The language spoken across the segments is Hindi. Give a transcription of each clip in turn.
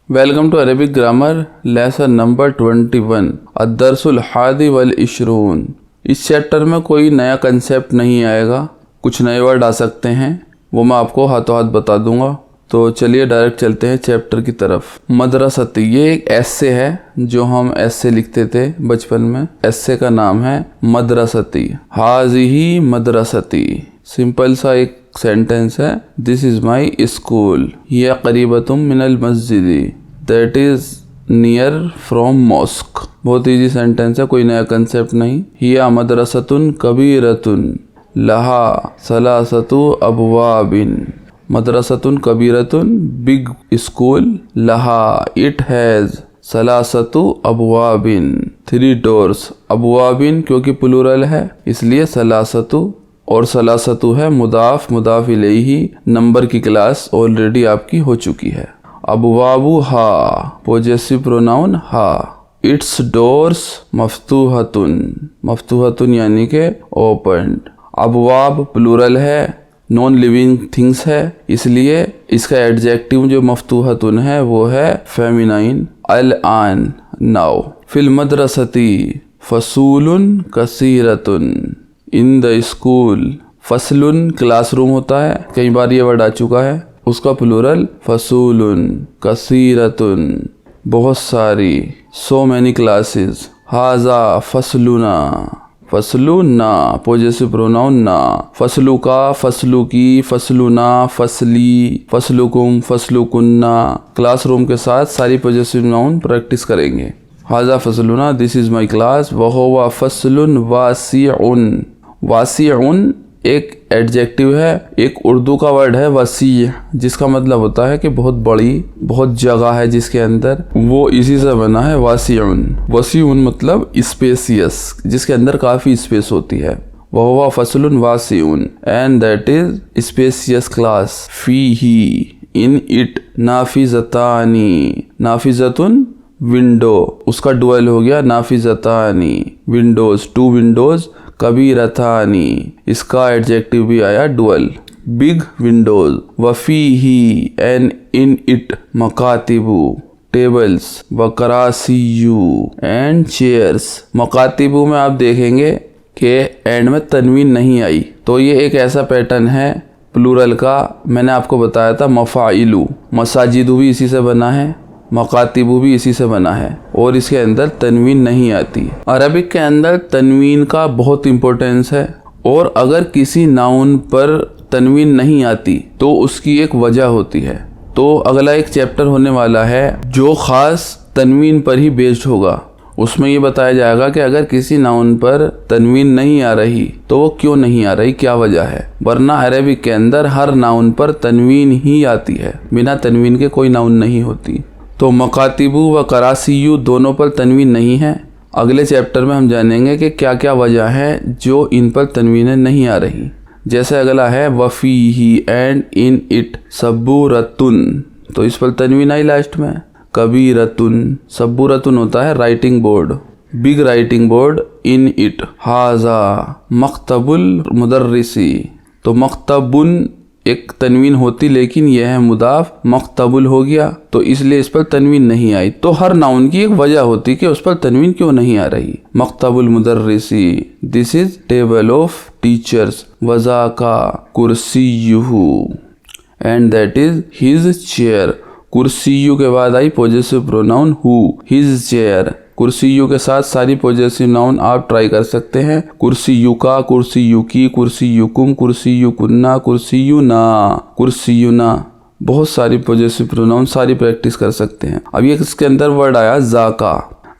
Welcome to Arabic grammar lesson number 21 अद्दरसुल हादी वल इशरून। इस चैप्टर में कोई नया कंसेप्ट नहीं आएगा, कुछ नए वर्ड आ सकते हैं, वो मैं आपको हाथों हाथ बता दूंगा। तो चलिए डायरेक्ट चलते हैं चैप्टर की तरफ। मदरसती, ये एक एस्से है जो हम एस्से लिखते थे बचपन में। एस्से का नाम है मदरसती। हाज़िही मदरसती, सिंपल सा एक सेंटेंस है। दिस इज़ माई स्कूल, हिया करीबतुम मिनल मस्जिदी, that is near from mosque. बहुत इजी सेंटेंस है, कोई नया कंसेप्ट नहीं। हिया मदरसतुन कबीरतुन लहा सलासतु अबवाबिन। मदरसतुन कबीरतुन बिग स्कूल, लहा इट हैज़ सलासतु अबवाबिन 3 डोर्स। अबवाबिन क्योंकि प्लूरल है इसलिए सलासतु, और सलासतु है मुदाफ मुदाफ इलैही। नंबर की क्लास ऑलरेडी आपकी हो चुकी है। अबवाबु हा, पोजेसिव प्रोनाउन हा। इट्स डोर्स मफ्तूहतुन, मफ्तूहतुन यानी के ओपन्ड। अबवाब प्लूरल है, नॉन लिविंग थिंग्स है, इसलिए इसका एडजेक्टिव जो मफ्तूहतुन है वो है फेमिनाइन। अल आन, नाउ। फिल मदरसती फसूलुन कसीरतुन, इन द स्कूल। फसलुन क्लासरूम होता है, कई बार ये वर्ड आ चुका है, उसका प्लूरल फसूलुन। कसीरतुन बहुत सारी, सो मैनी क्लासेस। हाजा फसलुना, फसलुना पोजेसिव प्रोनाउन ना। फसलु का, फसलु की, फसलुना, फसली, फसलुकुम, फसलुकुन्ना। क्लासरूम के साथ सारी पोजेसिव नाउन प्रैक्टिस करेंगे। हाजा फसलुना, दिस इज़ माई क्लास। वहुवा फसलुन वासिउन। वासिउन एक एडजेक्टिव है, एक उर्दू का वर्ड है वसी, जिसका मतलब होता है कि बहुत बड़ी, बहुत जगह है जिसके अंदर, वो इसी से बना है वासिउन। वसीउन मतलब स्पेसियस, जिसके अंदर काफ़ी स्पेस होती है। वहुवा फसलुन वासिउन and that is spacious class. फीही इन इट नाफिजतानी। नाफिजतुन विंडो, उसका डुअल हो गया नाफिजतानी, विंडोज, 2 विंडोज। कबीरतानी, इसका एडजेक्टिव भी आया डुअल, बिग विंडोज। वफीही एंड इन इट मकातिबु, टेबल्स। वकरासीयू एंड चेयर्स। मकातिबु में आप देखेंगे कि एंड में तनवीन नहीं आई, तो ये एक ऐसा पैटर्न है प्लूरल का, मैंने आपको बताया था मफाइलू। मसाजिदु भी इसी से बना है, मकातिबु भी इसी से बना है, और इसके अंदर तनवीन नहीं आती। अरबिक के अंदर तनवीन का बहुत इम्पोर्टेंस है, और अगर किसी नाउन पर तनवीन नहीं आती तो उसकी एक वजह होती है। तो अगला एक चैप्टर होने वाला है जो ख़ास तनवीन पर ही बेस्ड होगा। उसमें ये बताया जाएगा कि अगर किसी नाउन पर तनवीन नहीं आ रही तो वो क्यों नहीं आ रही, क्या वजह है। वरना अरबिक के अंदर हर नाउन पर तनवीन ही आती है, बिना तनवीन के कोई नाउन नहीं होती। तो मकातिबु व करासीयू दोनों पर तनवीन नहीं है। अगले चैप्टर में हम जानेंगे कि क्या क्या वजह है जो इन पर तनवीनें नहीं आ रही। जैसे अगला है वफ़ीही एंड इन इट सबूरतुन, तो इस पर तनवीन आई लास्ट में। कबीरतुन, सबूरतुन होता है writing board, big writing board. In it हाजा मक्तबुल मुदर्रिसी, तो मक्तबुन एक तनवीन होती, लेकिन यह है मुदाफ, मक्तबुल हो गया, तो इसलिए इस पर तनवीन नहीं आई। तो हर नाउन की एक वजह होती कि उस पर तनवीन क्यों नहीं आ रही। मक्तबुल मुदर्रिसी, this is table of teachers. वज़ाका कुर्सियुहु and that is his chair. कुर्सियु के बाद आई पोजेसिव प्रोनाउन हु, हिज चेयर। कुर्सियु के साथ सारी पोजेसिव नाउन आप ट्राई कर सकते हैं। कुर्सियु का, कुर्सियु की, कुर्सियुकुम, कुर्सियुकुन्ना, कुर्सियुना, कुर्सियुना। बहुत सारी पोजेसिव प्रोनाउन सारी प्रैक्टिस कर सकते हैं। अब ये इसके अंदर वर्ड आया जाका।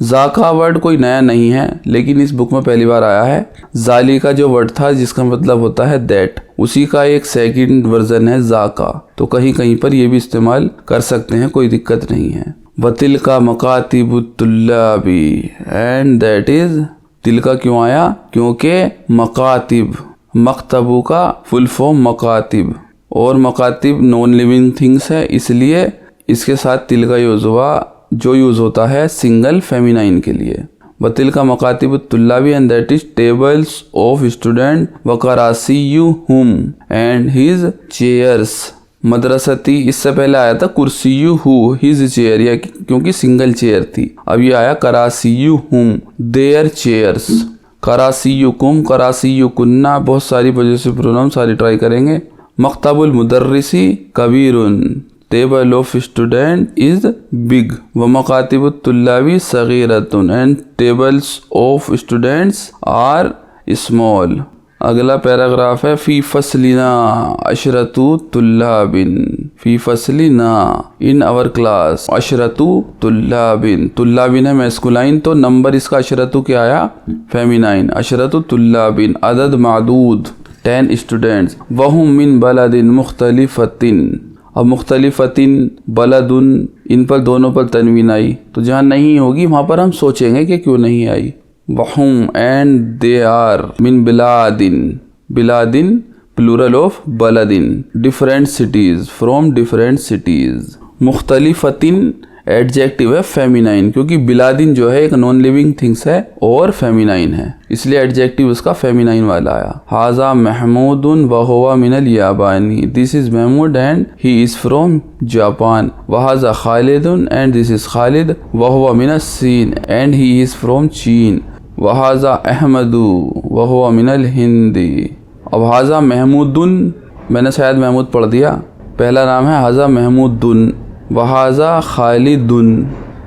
जाका वर्ड कोई नया नहीं है, लेकिन इस बुक में पहली बार आया है। जाली का जो वर्ड था जिसका मतलब होता है दैट, उसी का एक सेकंड वर्जन है जाका। तो कहीं कहीं पर ये भी इस्तेमाल कर सकते हैं, कोई दिक्कत नहीं है। वतिल का मकातिबुत्तुल्लाबी एंड दैट इज, तिल का क्यों आया, क्योंकि मकातिब, मकतबू का फुल फॉर्म मकातिब, और मकातिब नॉन लिविंग थिंग्स है, इसलिए इसके साथ तिल का यूज़ हुआ, जो यूज़ होता है सिंगल फेमिनाइन के लिए। वतिल का मकातिबुत्तुल्लाबी and that is tables of student. वकरासीयुहुम एंड हिज चेयर्स। मदरसती, इससे पहले आया था कुर्सियु हु, हिज चेयर, या क्योंकि सिंगल चेयर थी। अब ये आया करासियु हुम, देयर चेयर्स। करासियु कुम, करासियु कुन्ना, बहुत सारी पॉजिटिव प्रोनाउन सारी ट्राई करेंगे। मक्तबुल मुदर्रिसी कबीरुन, table of student is big. व मकातिबुत तुल्लाबी सगीरतुन, and tables of students are small. अगला पैराग्राफ है फी फसलिना अशरतु तुल्लाबिन, फी फसलिना इन आवर क्लास, अशरतु तुल्लाबिन, तुल्लाबिन है मैस्कुलाइन तो नंबर इसका अशरतु क्या आया, फेमिनाइन। अशरतु तुल्लाबिन, अदद मादूद 10 स्टूडेंट्स। वहुम मिन बलदिन मुख्तलिफतिन, अब मुख्तलिफतिन बलदुन, इन पर दोनों पर तनवीन आई, तो जहाँ नहीं होगी वहाँ पर हम सोचेंगे कि क्यों नहीं आई। वहुम एंड दे आर मिन बिलादिन, बिलादिन प्लूरल ऑफ बलदिन, different cities, from different cities. मुख्तलिफतिन एडजेक्टिव है फेमिनाइन, क्योंकि बिलादिन जो है एक नॉन लिविंग थिंग्स है और फेमिनाइन है, इसलिए एडजेक्टिव उसका फेमिनाइन वाला आया। हाजा महमूदुन व हुवा मिनल याबानी, this is Mahmud and he is from Japan. वहाजा खालिदुन एंड दिस इज खालिद व हुवा मिनस सीन एंड ही इज फ्रॉम चीन। वहाजा अहमदु व हुवा मिनल हिंदी। अब हाजा महमूदुन, मैंने शायद महमूद पढ़ दिया, पहला नाम है हाजा महमूदुन, वहाजा खालिदुन,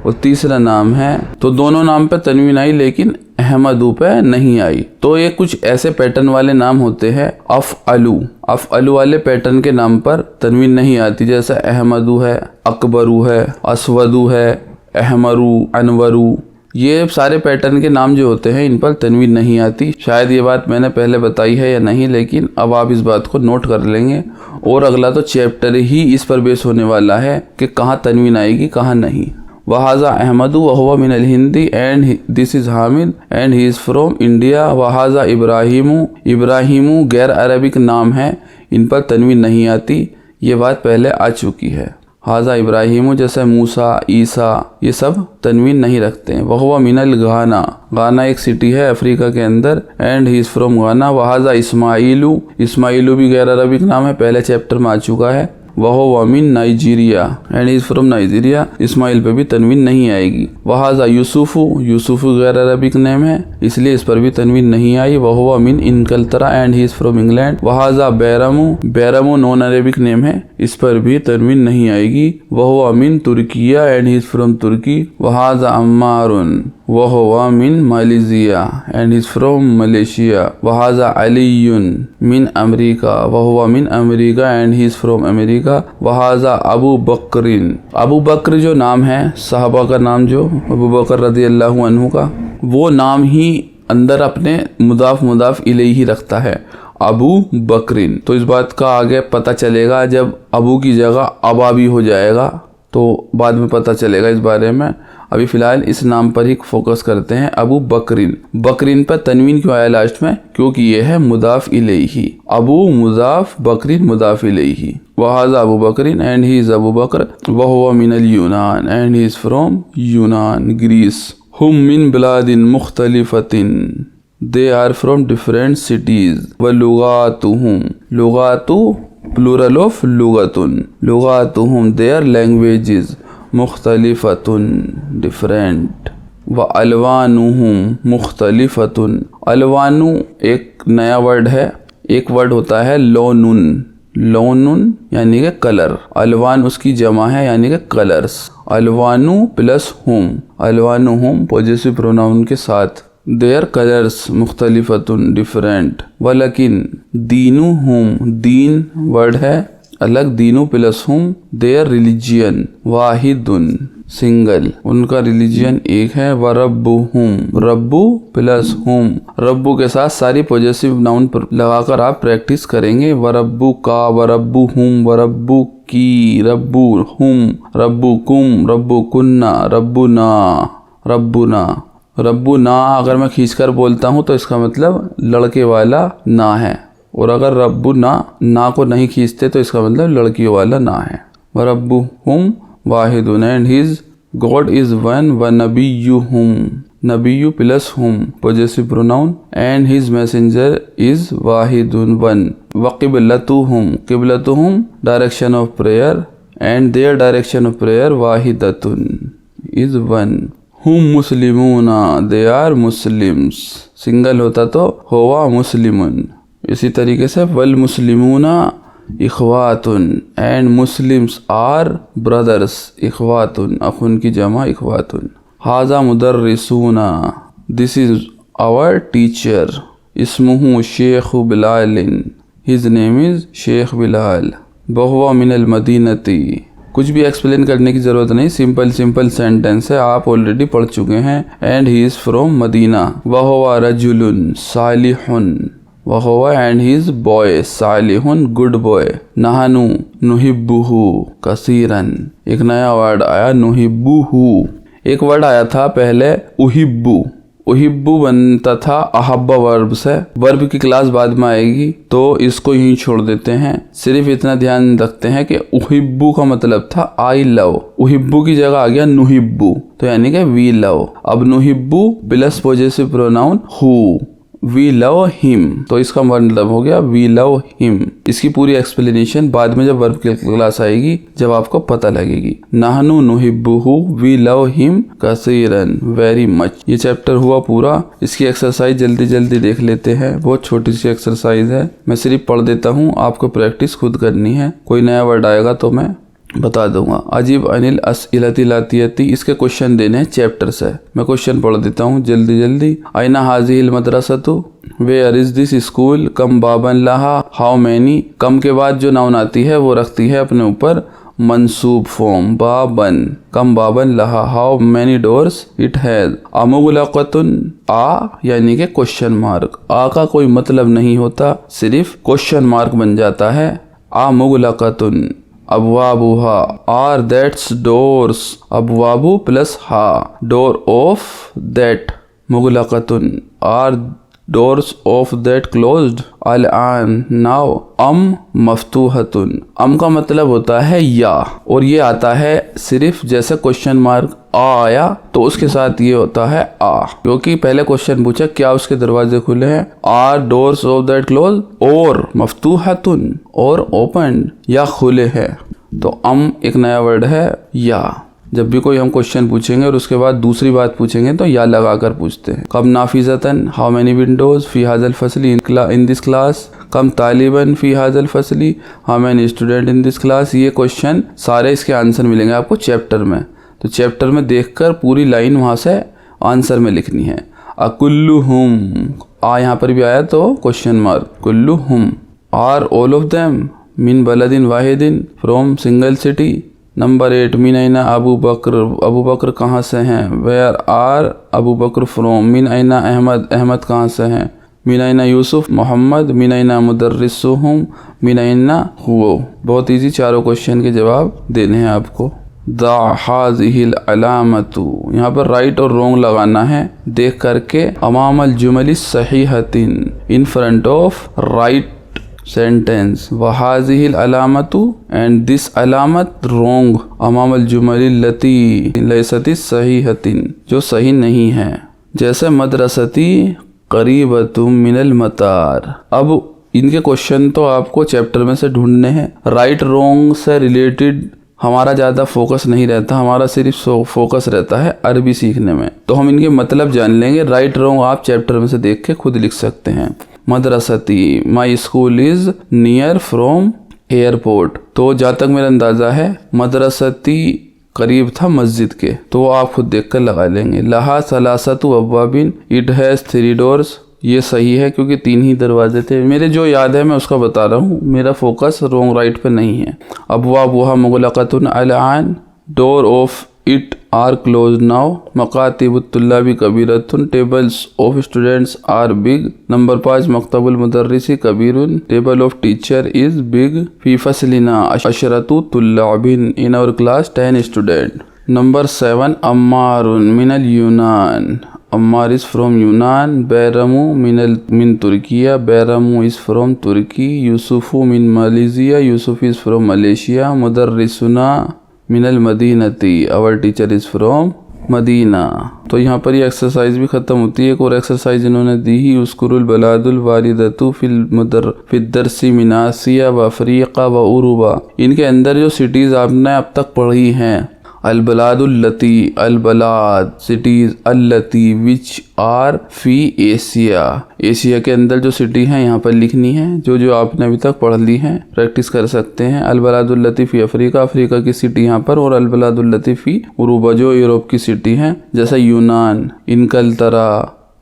और तीसरा नाम है, तो दोनों नाम पे तनवीन आई लेकिन अहमदू पे नहीं आई। तो ये कुछ ऐसे पैटर्न वाले नाम होते हैं अफ़अलू, अफ़अलू वाले पैटर्न के नाम पर तनवीन नहीं आती, जैसे अहमदू है, अकबरू है, असवदू है, अहमरू, अनवरू, ये सारे पैटर्न के नाम जो होते हैं इन पर तनवीन नहीं आती। शायद ये बात मैंने पहले बताई है या नहीं, लेकिन अब आप इस बात को नोट कर लेंगे। और अगला तो चैप्टर ही इस पर बेस होने वाला है कि कहाँ तनवीन आएगी कहाँ नहीं। वहाजा अहमदु व हुवा मिनल हिंदी and this is Hamid and he is from India. वहाजा इब्राहिमु, इब्राहिमु गैर अरबिक नाम है, इन पर तनवीन नहीं आती, ये बात पहले आ चुकी है। हाजा इब्राहिमु जैसे मूसा, ईसा, ये सब तनवीन नहीं रखते हैं। वहुवा मिनल गाना, गाना एक सिटी है अफ्रीका के अंदर, एंड ही इज़ फ्रॉम गाना। वहाजा इस्माइलू, इस्माइलू भी गैर अरबिक नाम है, पहले चैप्टर में आ चुका है। वहुवा मिन Nigeria and is from Nigeria, Ismail पे भी तनवीन नहीं आएगी। वहाजा यूसुफु, यूसुफु गैर अरबिक नेम है, इसलिए इस पर भी तनवीन नहीं आई। वहुवा मिन इनकलतरा and he is from England. वहाजा बैरमु, बैरमु नॉन अरेबिक नेम है, इस पर भी तनवीन नहीं आएगी। वहुवा मिन तुर्किया एंड ही इज़ फ्रॉम तुर्की। वहाजा अम्मारुन, वहुवा मिन मलेशिया एंड इज़ फ्रॉम मलेशिया। वहाजा अलीयुन मिन अमेरिका, वहुवा मिन अमेरिका and he is from America. वहाजा अबू बकरिन, अबू बकर जो नाम है सहाबा का नाम, जो अबू बकर रज़ी अल्लाहु अन्हु का, वो नाम ही अंदर अपने मुदाफ मुदाफ इलैहि रखता है, अबू बकरिन। तो इस बात का आगे पता चलेगा जब अबू की जगह अबा भी हो जाएगा, तो बाद में पता चलेगा इस बारे में। अभी फ़िलहाल इस नाम पर ही फोकस करते हैं, अबू बकरिन। बकरिन पर तनवीन क्यों आया लास्ट में, क्योंकि ये है मुदाफ इलैहि, अबू मुदाफ, बकरिन मुदाफ इलैहि। वहाजा अबू बकरिन and he is Abu Bakr. वहुवा मिनल यूनान एंड ही इज़ फ्रॉम यूनान, ग्रीस। हुम मिन बिलादिन मुख्तलिफतिन, they are from different cities. व लुगातुहुम, लुगातु प्लूरल ऑफ लुगतुन, लुगातुहुम देयर लैंग्वेजेस, मुख्तलिफतुन डिफरेंट। व अलवानुहुम मुख्तलिफतुन, अलवानु एक नया वर्ड है, एक वर्ड होता है लोनुन, लोनुन यानी कि कलर, अलवान उसकी जमा है यानी कि कलर्स। अलवानु प्लस हुम, अलवानुहुम पॉजेसिव प्रोनाउन के साथ, there colours मुख्तलिफतुन different. वलकिन दीनुहुम, Deen word है अलग, दीनु प्लस हुम, देयर रिलीजियन वाहिदुन सिंगल, उनका रिलीजियन एक है। व रब्बुहुम, रब्बु प्लस हुम, रब्बु के साथ सारी पॉजेसिव नाउन लगाकर आप प्रैक्टिस करेंगे। व रब्बु का, व रब्बु हुम, व रब्बु की, रब्बु हुम, रब्बु कुम, रब्बु कुन्ना, रब्बुना, रब्बुना। रब्बुना अगर मैं खींचकर बोलता हूँ तो इसका मतलब लड़के वाला ना है, और अगर रब्बु ना को नहीं खींचते तो इसका मतलब लड़कियों वाला ना है। व रब्बुहुम वाहिदुन and his God is one. व नबियुहुम, नबियु प्लस हुम possessive pronoun, and his messenger is वाहिदुन वन। वक़िबलतुहुम, क़िबलतुहुम direction of prayer and their direction of prayer वाहिदतुन इज़ वन। हुम मुस्लिमूना, दे आर मुस्लिम्स, सिंगल होता तो हुवा मुस्लिमुन। इसी तरीके से वल मुस्लिमूना इख्वातुन एंड मुस्लिम्स आर ब्रदर्स, इख्वातुन अखुन की जमा इख्वातुन। हाजा मुदर्रिसूना, दिस इज़ आवर टीचर। इस्मुहु Sheikh बिलालिन, his name is Sheikh Bilal. बहुवा मिनल मदीनती, कुछ भी एक्सप्लेन करने की ज़रूरत नहीं, सिंपल सेंटेंस है, आप ऑलरेडी पढ़ चुके हैं। And he is from Medina. वहुवा रजुलुन सालिहुन, वहुवा एंड ही इज़ बॉय, सालिहुन गुड बॉय। नहनु नुहिब्बुहु कसीरन, एक नया वर्ड आया नुहिब्बुहु। एक वर्ड आया था पहले उहिब्बु, उहिब्बु बनता था अहब्बा वर्ब से। वर्ब की क्लास बाद में आएगी तो इसको यूं छोड़ देते हैं। सिर्फ इतना ध्यान रखते हैं कि उहिब्बु का मतलब था आई लव, उहिब्बु की जगह आ गया नुहिब्बु, तो यानी कि वी लव। अब नुहिब्बु प्लस पॉजेसिव प्रोनाउन हु, वी लव हिम, तो इसका मतलब हो गया वी लव हिम। इसकी पूरी एक्सप्लेनेशन बाद में जब वर्ब की क्लास आएगी जब आपको पता लगेगी। नहनु नुहिब्बुहु, वी लव हिम कसीरन, वेरी मच। ये चैप्टर हुआ पूरा। इसकी एक्सरसाइज जल्दी जल्दी देख लेते हैं। बहुत छोटी सी एक्सरसाइज है, मैं सिर्फ पढ़ देता हूँ, आपको प्रैक्टिस खुद करनी है। कोई नया वर्ड आएगा तो मैं बता दूंगा। अजीब अनिल अस्इलति लातियती, इसके क्वेश्चन देने हैं चैप्टर से। मैं क्वेश्चन पढ़ देता हूँ जल्दी जल्दी। आइना हाजिल मदरसतु, वेयर इज दिस स्कूल, कम बाबन लहा, हाउ मैनी। कम के बाद जो नाउन आती है वो रखती है अपने ऊपर मंसूब फॉर्म, बाबन, कम बाबन लहा, how many doors it has. अमुगलकतुन, आ यानी कि क्वेश्चन मार्क, आ का कोई मतलब नहीं होता, सिर्फ क्वेश्चन मार्क बन जाता है। अमुगलकतुन अबवाबुहा, आर दैट्स डोर्स, अबवाबु प्लस हा, डोर ऑफ दैट। मुगलकतुन, are doors of that closed. अल आन, नाउ। अम मफ्तूहतुन, अम का मतलब होता है या, और ये आता है सिर्फ जैसे क्वेश्चन मार्क आ आया तो उसके साथ ये होता है आ, क्योंकि पहले क्वेश्चन पूछा क्या उसके दरवाजे खुले हैं। Are doors of that close, और मफ्तूहतुन, और ओपन, या खुले हैं। तो अम एक नया वर्ड है या। जब भी कोई हम क्वेश्चन पूछेंगे और उसके बाद दूसरी बात पूछेंगे तो या लगा कर पूछते हैं। कम नाफिजतन, हाउ मेनी विंडोज फी हाजल फसली in this class. Come Taliban फी हाजल फसली, how many student in this class. ये क्वेश्चन सारे इसके आंसर मिलेंगे आपको चैप्टर में, तो चैप्टर में देखकर पूरी लाइन वहाँ से आंसर में लिखनी है। अकुल्लुहुम, आ यहाँ पर भी आया तो क्वेश्चन मार्क, कुल्लुहुम। आर ऑल ऑफ देम मिन बलदिन वाहिदिन, फ्रॉम सिंगल सिटी। नंबर 8, मिन ऐना अबू बकर, अबू बकर कहाँ से हैं। Where are Abu Bakr from. मिन ऐना अहमद, अहमद कहाँ से हैं। मिन ऐना यूसुफ, मोहम्मद। मिन ऐना मुदर्रिसुहुम, मिन ऐना हुओ। बहुत इजी, चारों क्वेश्चन के जवाब देने हैं आपको। दा हाज़िहिल अलामतु, यहाँ पर राइट और रॉन्ग लगाना है देख करके। अमामल जुमली सहीहतिन, in front of right sentence. वहाज़िहिल अलामतु, एंड दिस अलामत रॉन्ग। अमामल जुमली लती लैसती सहीहतिन, जो सही नहीं है। जैसे मदरसती करीबतुम मिनल मतार। अब इनके क्वेश्चन तो आपको चैप्टर में से ढूंढने हैं। राइट रॉन्ग से रिलेटेड हमारा ज़्यादा फोकस नहीं रहता, हमारा सिर्फ फोकस रहता है अरबी सीखने में, तो हम इनके मतलब जान लेंगे। राइट रॉन्ग आप चैप्टर में से देख के खुद लिख सकते हैं। मदरसती, my school is near from airport, तो जहाँ तक मेरा अंदाज़ा है मदरसती करीब था मस्जिद के, तो आप खुद देख कर लगा लेंगे। लहा सलासतु अब्वाबिन, इट हैज़ 3 डोर्स, ये सही है क्योंकि 3 ही दरवाजे थे। मेरे जो याद है मैं उसका बता रहा हूँ, मेरा फोकस रॉन्ग राइट पे नहीं है। अबवाबुहा मुगलक़तुन अल आन, door of it are close now. मकातिबुत तुल्लाबी कबीरतुन, tables of students are big. Number 5, मकतबुल मुदर्रिसी कबीरुन, table of teacher is big. फी फसलिना अशरतु तुल्लाबिन, in our class 10 student. Number 7, अम्मारुन मिनल यूनान, अम्मार इज़ फ्रॉम यूनान। बैरमू मिन तुर्किया, बैरमू इज़ फ्रॉम तुर्की। यूसुफू मिन Malaysia, Yusuf is from Malaysia. मुदर्रिसुना मिनल मदीनती, our teacher is from Medina. तो यहाँ पर ये एक्सरसाइज भी ख़त्म होती है। एक और एक्सरसाइज इन्होंने दी ही, उसकुरुल बलादुल वारिदतु फिद्दरसी मिनासिया व अफ्रीका व उरुबा। इनके अंदर जो सिटीज़ आपने अब तक पढ़ी हैं, अलबलादुल्लती, अलबलाद सिटीज़, अल्लती विच आर फी एशिया, एशिया के अंदर जो सिटी हैं यहाँ पर लिखनी है, जो आपने अभी तक पढ़ ली हैं, प्रैक्टिस कर सकते हैं। अलबलादुल्लती फ़ी अफ्रीका, अफ्रीका की सिटी यहाँ पर, और अलबलादुल्लती फ़ी उरूबा जो यूरोप की सिटी हैं, जैसा यूनान, इनकलतरा,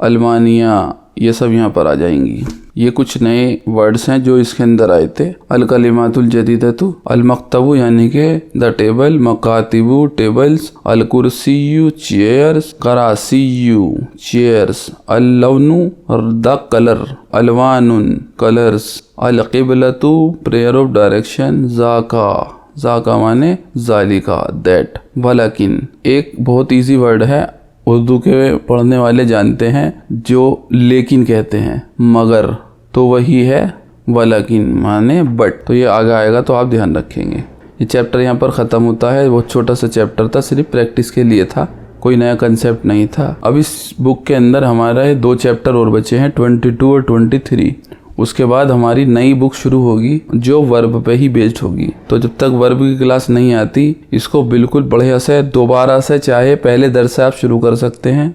अल्मानिया, ये सब यहाँ पर आ जाएंगी। ये कुछ नए वर्ड्स हैं जो इसके अंदर आए थे। अलकलिमातुल जदीदतु, अलमक्तबु यानी कि द टेबल, मकातिबु टेबल्स, अलकुर्सियु चेयर्स, करासियु चेयर्स, अल्लवनु द कलर, अलवानुन कलर्स, अलकिबलतु प्रेयर ऑफ डायरेक्शन, जाका माने जालिका दैट। वलाकिन एक बहुत इजी वर्ड है, उर्दू के पढ़ने वाले जानते हैं, जो लेकिन कहते हैं, मगर, तो वही है वलाकिन माने बट। तो ये आगे आएगा तो आप ध्यान रखेंगे। ये चैप्टर यहाँ पर ख़त्म होता है। बहुत छोटा सा चैप्टर था, सिर्फ प्रैक्टिस के लिए था, कोई नया कंसेप्ट नहीं था। अब इस बुक के अंदर हमारे 2 चैप्टर और बचे हैं, 22 और 23। उसके बाद हमारी नई बुक शुरू होगी जो वर्ब पे ही बेस्ड होगी। तो जब तक वर्ब की क्लास नहीं आती, इसको बिल्कुल बढ़िया से दोबारा से, चाहे पहले दर्स से आप शुरू कर सकते हैं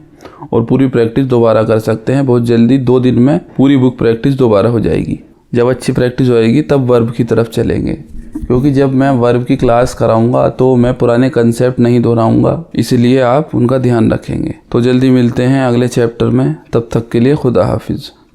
और पूरी प्रैक्टिस दोबारा कर सकते हैं। बहुत जल्दी 2 दिन में पूरी बुक प्रैक्टिस दोबारा हो जाएगी। जब अच्छी प्रैक्टिस होएगी तब वर्ब की तरफ चलेंगे, क्योंकि जब मैं वर्ब की क्लास कराऊंगा तो मैं पुराने कंसेप्ट नहीं दोहराऊंगा, इसलिए आप उनका ध्यान रखेंगे। तो जल्दी मिलते हैं अगले चैप्टर में, तब तक के लिए खुदा हाफिज़।